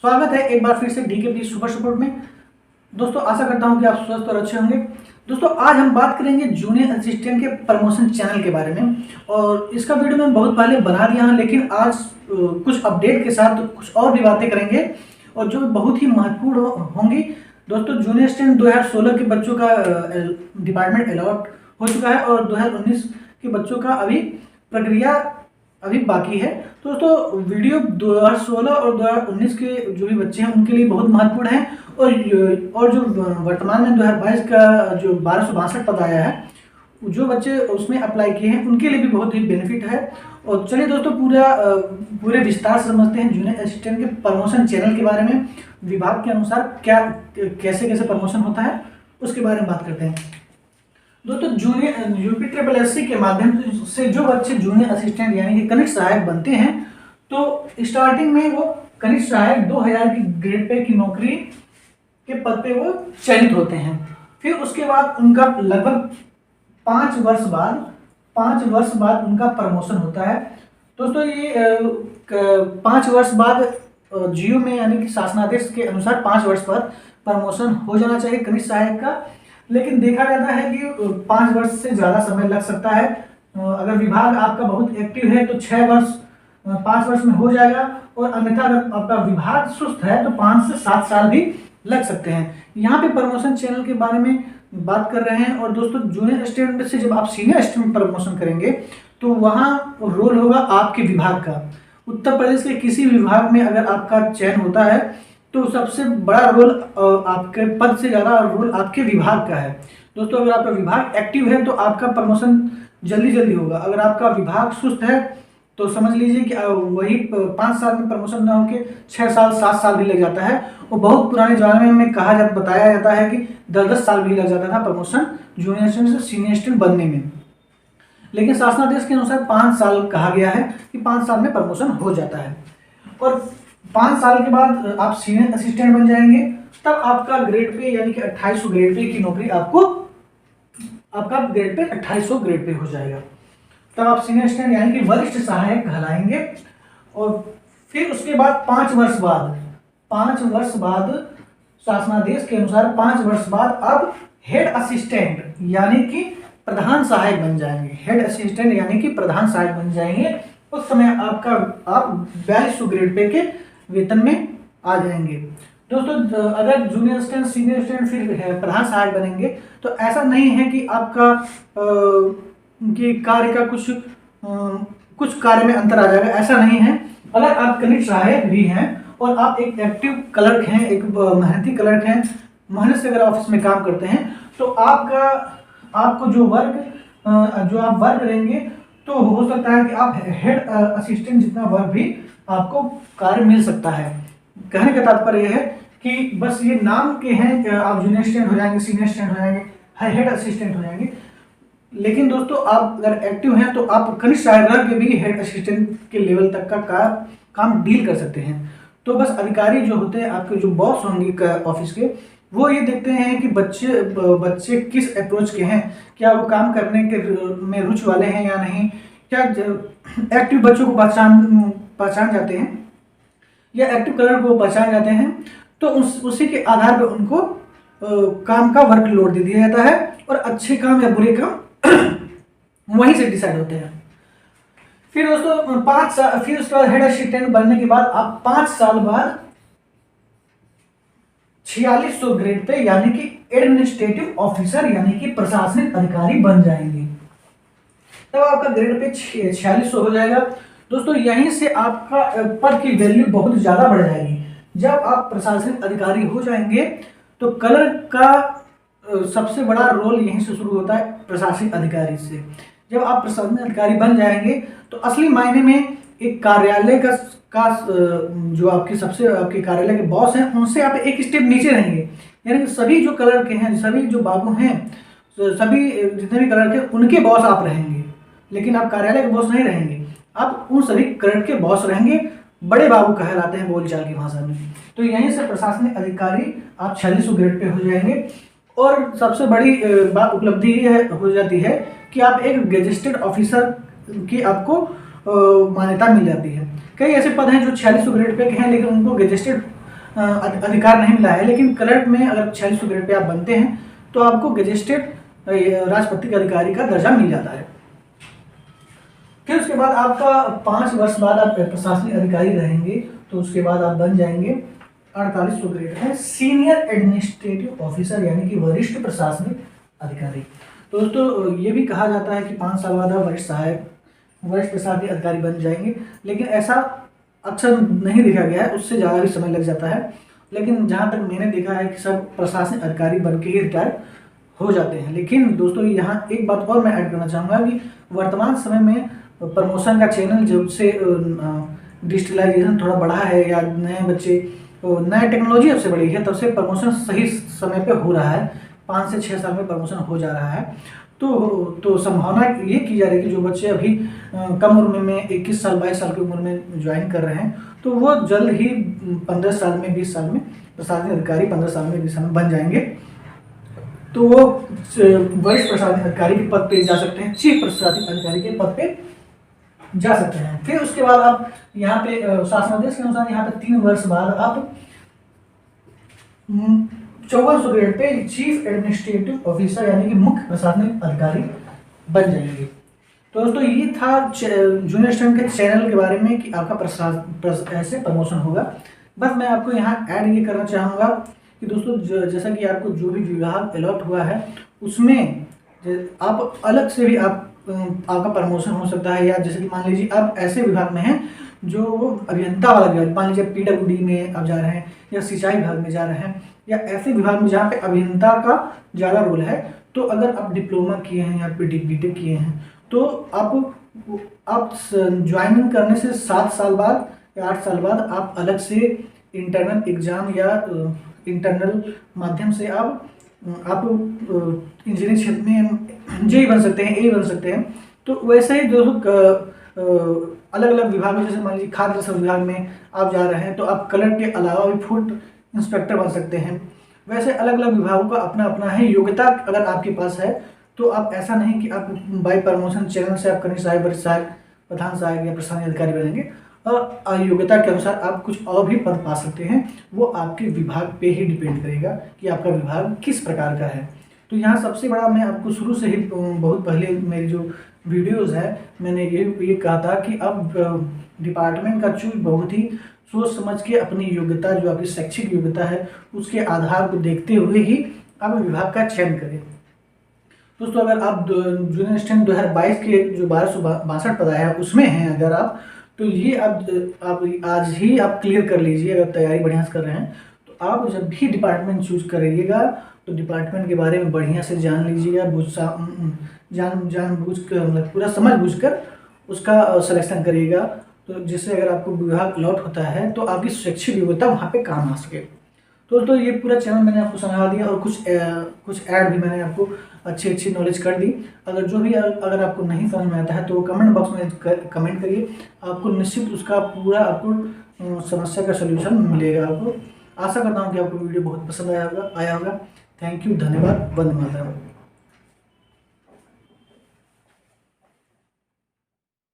स्वागत है एक बार फिर से डीके सुपर सपोर्ट में। दोस्तों आशा करता हूं कि आप स्वस्थ और अच्छे होंगे। दोस्तों आज हम बात करेंगे जूनियर असिस्टेंट के प्रमोशन चैनल के बारे में, और इसका वीडियो मैं बहुत पहले बना दिया हूं, लेकिन आज कुछ अपडेट के साथ कुछ और भी बातें करेंगे और जो बहुत ही महत्वपूर्ण होंगी। दोस्तों जूनियर असिस्टेंट 2016 के बच्चों का डिपार्टमेंट अलॉट हो चुका है और 2019 के बच्चों का अभी प्रक्रिया अभी बाकी है। तो दोस्तों वीडियो 2016 और 2019 के जो भी बच्चे हैं उनके लिए बहुत महत्वपूर्ण है, और जो वर्तमान में 2022 का जो 1262 पद आया है, जो बच्चे उसमें अप्लाई किए हैं उनके लिए भी बहुत ही बेनिफिट है। और चलिए दोस्तों पूरे विस्तार से समझते हैं जूनियर असिस्टेंट के प्रमोशन चैनल के बारे में। विभाग के अनुसार क्या कैसे प्रमोशन होता है उसके बारे में बात करते हैं। दोस्तों जूनियर यूपी के माध्यम से जो बच्चे जूनियर असिस्टेंट यानी कि कनिष्ठ सहायक बनते हैं, तो स्टार्टिंग में वो कनिष्ठ सहायक 2000 की ग्रेड पे की नौकरी के पद पे वो चयनित होते हैं। फिर उसके बाद उनका लगभग 5 वर्ष बाद उनका प्रमोशन होता है। दोस्तों ये 5 वर्ष बाद जीओ में यानी कि शासनादेश के अनुसार 5 वर्ष बाद प्रमोशन हो जाना चाहिए कनिष्ठ सहायक का, लेकिन देखा जाता है कि 5 वर्ष से ज़्यादा समय लग सकता है। अगर विभाग आपका बहुत एक्टिव है तो 5 वर्ष में हो जाएगा, और अन्यथा अगर आपका विभाग सुस्त है तो 5 से 7 साल भी लग सकते हैं। यहाँ पे प्रमोशन चैनल के बारे में बात कर रहे हैं। और दोस्तों जूनियर असिस्टेंट से जब आप सीनियर असिस्टेंट प्रमोशन करेंगे तो वहाँ रोल होगा आपके विभाग का। उत्तर प्रदेश के किसी विभाग में अगर आपका चयन होता है तो सबसे बड़ा रोल आपके पद से ज़्यादा रोल आपके विभाग का है। दोस्तों अगर आपका विभाग एक्टिव है तो आपका प्रमोशन जल्दी होगा। अगर आपका विभाग सुस्त है तो समझ लीजिए कि वही 5 साल में प्रमोशन ना होकर 6 साल 7 साल भी लग जाता है। और बहुत पुराने ज़माने में बताया जाता है कि 10 साल भी लग जाता था प्रमोशन जूनियर असिस्टेंट से सीनियर असिस्टेंट बनने में, लेकिन शासनादेश के अनुसार 5 साल कहा गया है कि 5 साल में प्रमोशन हो जाता है। और 5 साल के बाद आप सीनियर असिस्टेंट बन जाएंगे, तब आपका ग्रेड पे यानी कि 2800 ग्रेड पे की नौकरी आपका ग्रेड पे 2800 ग्रेड पे हो जाएगा। तब आप सीनियर असिस्टेंट यानी कि वरिष्ठ सहायक कहलाएंगे। और फिर उसके बाद 5 वर्ष बाद शासनादेश के अनुसार 5 वर्ष बाद अब हेड असिस्टेंट यानी कि प्रधान सहायक बन जाएंगे। हेड असिस्टेंट यानी कि प्रधान सहायक बन जाएंगे। उस समय आप 4200 ग्रेड पे के वेतन में आ जाएंगे। दोस्तों अगर जूनियर असिस्टेंट सीनियर असिस्टेंट फिर प्रधान सहायक बनेंगे तो ऐसा नहीं है कि आपका उनके कार्य का कुछ कार्य में अंतर आ जाएगा, ऐसा नहीं है। अगर आप कनिष्ठ सहायक भी हैं और आप एक एक्टिव क्लर्क हैं, एक मेहनती क्लर्क हैं, मेहनत से अगर ऑफिस में काम करते हैं, तो आपको जो आप वर्क करेंगे तो हो सकता है कि आप हेड असिस्टेंट जितना वर्क भी आपको कार्य मिल सकता है। कहने का तात्पर्य यह है कि बस ये नाम के हैं कि आप जूनियर असिस्टेंट हो जाएंगे, सीनियर असिस्टेंट हो जाएंगे, हेड असिस्टेंट हो जाएंगे, लेकिन दोस्तों आप अगर एक्टिव हैं तो आप कनिष्ठ सहायक के भी हेड असिस्टेंट के लेवल तक का काम डील कर सकते हैं। तो बस अधिकारी जो होते हैं, आपके जो बॉस होंगे ऑफिस के, वो ये देखते हैं कि बच्चे किस अप्रोच के हैं, क्या वो काम करने के में रुचि वाले हैं या नहीं, क्या एक्टिव बच्चों को पहचान जाते हैं या एक्टिव कलर को पहचान जाते हैं, तो उसी के आधार पर उनको काम का वर्कलोड दे दिया जाता है और अच्छे काम या बुरे काम वहीं से डिसाइड होते हैं। फिर दोस्तों 5 साल फिर उसके बाद हेड असिस्टेंट बनने के बाद आप 5 साल बाद 4600 ग्रेड पे यानी कि एडमिनिस्ट्रेटिव ऑफिसर यानी कि प्रशासनिक अधिकारी बन जाएंगे। तब आपका ग्रेड पे 4600 हो जाएगा। दोस्तों यहीं से आपका पद की वैल्यू बहुत ज्यादा बढ़ जाएगी। जब आप प्रशासनिक अधिकारी हो जाएंगे तो क्लर्क का सबसे बड़ा रोल यहीं से शुरू होता है, प्रशासनिक अधिकारी से। जब आप प्रशासनिक अधिकारी बन जाएंगे तो असली मायने में एक कार्यालय का जो आपके कार्यालय के बॉस हैं उनसे आप एक स्टेप नीचे रहेंगे। यानी कि सभी जो क्लर्क हैं, सभी जो बाबू हैं, सभी जितने भी क्लर्क हैं उनके बॉस आप रहेंगे, लेकिन आप कार्यालय के बॉस नहीं रहेंगे। आप उन सभी क्लर्क के बॉस रहेंगे, बड़े बाबू कहलाते हैं बोलचाल की भाषा में। तो यहीं से प्रशासनिक अधिकारी आप 4600 ग्रेड पे हो जाएंगे। और सबसे बड़ी बात उपलब्धि हो जाती है कि आप एक गजेस्टेड ऑफिसर की आपको मान्यता मिल जाती है। कई ऐसे पद हैं जो 4600 ग्रेड पे के हैं लेकिन उनको गजेस्टेड अधिकार नहीं मिला है, लेकिन क्लर्क में अगर 4600 ग्रेड पे आप बनते हैं तो आपको गजेस्टेड राजपत्रित अधिकारी का दर्जा मिल जाता है। फिर उसके बाद आपका 5 वर्ष बाद आप प्रशासनिक अधिकारी रहेंगे, तो उसके बाद आप बन जाएंगे 4800 ग्रेड है सीनियर एडमिनिस्ट्रेटिव ऑफिसर, यानी कि वरिष्ठ प्रशासनिक अधिकारी। तो दोस्तों ये भी कहा जाता है कि 5 साल बाद आप वरिष्ठ प्रशासनिक अधिकारी बन जाएंगे, लेकिन ऐसा अक्सर नहीं देखा गया है, उससे ज़्यादा भी समय लग जाता है। लेकिन जहाँ तक मैंने देखा है कि सब प्रशासनिक अधिकारी बन के ही रिटायर हो जाते हैं। लेकिन दोस्तों यहाँ एक बात और मैं ऐड करना चाहूँगा कि वर्तमान समय में प्रमोशन का चैनल जब से डिजिटलाइजेशन थोड़ा बढ़ा है, या नए बच्चे नए टेक्नोलॉजी जब से बढ़ी है, तब से प्रमोशन सही समय पे हो रहा है। 5 से 6 साल में प्रमोशन हो जा रहा है। तो संभावना ये की जा रही है कि जो बच्चे अभी कम उम्र में 21 साल 22 साल की उम्र में ज्वाइन कर रहे हैं, तो वो जल्द ही 15 साल में 20 साल में प्रशासनिक अधिकारी 15 साल में 20 साल में बन जाएंगे। तो वो वरिष्ठ प्रशासनिक अधिकारी के पद पे जा सकते हैं, चीफ प्रशासनिक अधिकारी के पद पे जा सकते हैं। फिर उसके बाद आप यहाँ पे शासनादेश के अनुसार यहाँ पे 3 वर्ष बाद आप 5400 grade pay chief administrative officer यानी कि मुख्य प्रशासनिक अधिकारी बन जाएंगे। तो दोस्तों ये था जूनियर असिस्टेंट के चैनल के बारे में कि आपका ऐसे प्रमोशन होगा। बस मैं आपको यहाँ ऐड ये करना चाहूँगा कि दोस्तों जैसा कि आपको जो भी विभाग अलॉट हुआ है उसमें आप अलग से भी आपका प्रमोशन हो सकता है, या जैसे कि मान लीजिए आप ऐसे विभाग में हैं जो अभियंता वाला विभाग, मान लीजिए PWD में आप जा रहे हैं, या सिंचाई विभाग में जा रहे हैं, या ऐसे विभाग में जहाँ पे अभियंता का ज़्यादा रोल है, तो अगर आप डिप्लोमा किए हैं या फिर BTech किए हैं, तो आप ज्वाइनिंग करने से 7 साल बाद या 8 साल बाद आप अलग से इंटरनल एग्जाम या इंटरनल माध्यम से आप इंजीनियरिंग क्षेत्र में JEE बन सकते हैं, A बन सकते हैं। तो वैसे ही जो अलग अलग विभाग में, जैसे मान लीजिए खाद्य रसद विभाग में आप जा रहे हैं, तो आप क्लर्क के अलावा भी फूड इंस्पेक्टर बन सकते हैं। वैसे अलग अलग विभागों का अपना अपना है। योग्यता अगर आपके पास है तो आप ऐसा नहीं कि आप बाई प्रमोशन चैनल से आप कनिष्ठ सहायक, वरिष्ठ सहायक, प्रधान सहायक या प्रशासनिक अधिकारी बनेंगे, और योग्यता के अनुसार आप कुछ और भी पद पा सकते हैं। वो आपके विभाग पे ही डिपेंड करेगा कि आपका विभाग किस प्रकार का है। तो यहाँ सबसे बड़ा मैं आपको शुरू से ही बहुत पहले मेरी जो वीडियोस है मैंने ये कहा था कि अब डिपार्टमेंट का चूज बहुत ही सोच समझ के अपनी योग्यता, जो आपकी शैक्षिक योग्यता है, उसके आधार को देखते हुए ही आप विभाग का चयन करें। दोस्तों अगर आप जूनियर असिस्टेंट 2022 के जो 1262 पद आया है उसमें हैं अगर आप, तो ये आप आज ही आप क्लियर कर लीजिए। अगर तैयारी बढ़िया से कर रहे हैं तो आप जब भी डिपार्टमेंट चूज करिएगा तो डिपार्टमेंट के बारे में बढ़िया से जान लीजिएगा, जानबूझ कर मतलब पूरा समझ बूझ कर उसका सिलेक्शन करिएगा। तो जिससे अगर आपको विभाग अलॉट होता है तो आपकी शैक्षिक योग्यता वहाँ पे काम आ सके। तो दोस्तों ये पूरा चैनल मैंने आपको समझा दिया, और कुछ ऐड भी मैंने आपको अच्छी नॉलेज कर दी। अगर जो भी अगर आपको नहीं समझ में आता है तो कमेंट बॉक्स में कमेंट करिए, आपको निश्चित उसका पूरा आपको समस्या का सलूशन मिलेगा। आपको आशा करता हूँ कि आपको वीडियो बहुत पसंद आया होगा। थैंक यू, धन्यवाद, वंदे मातरम।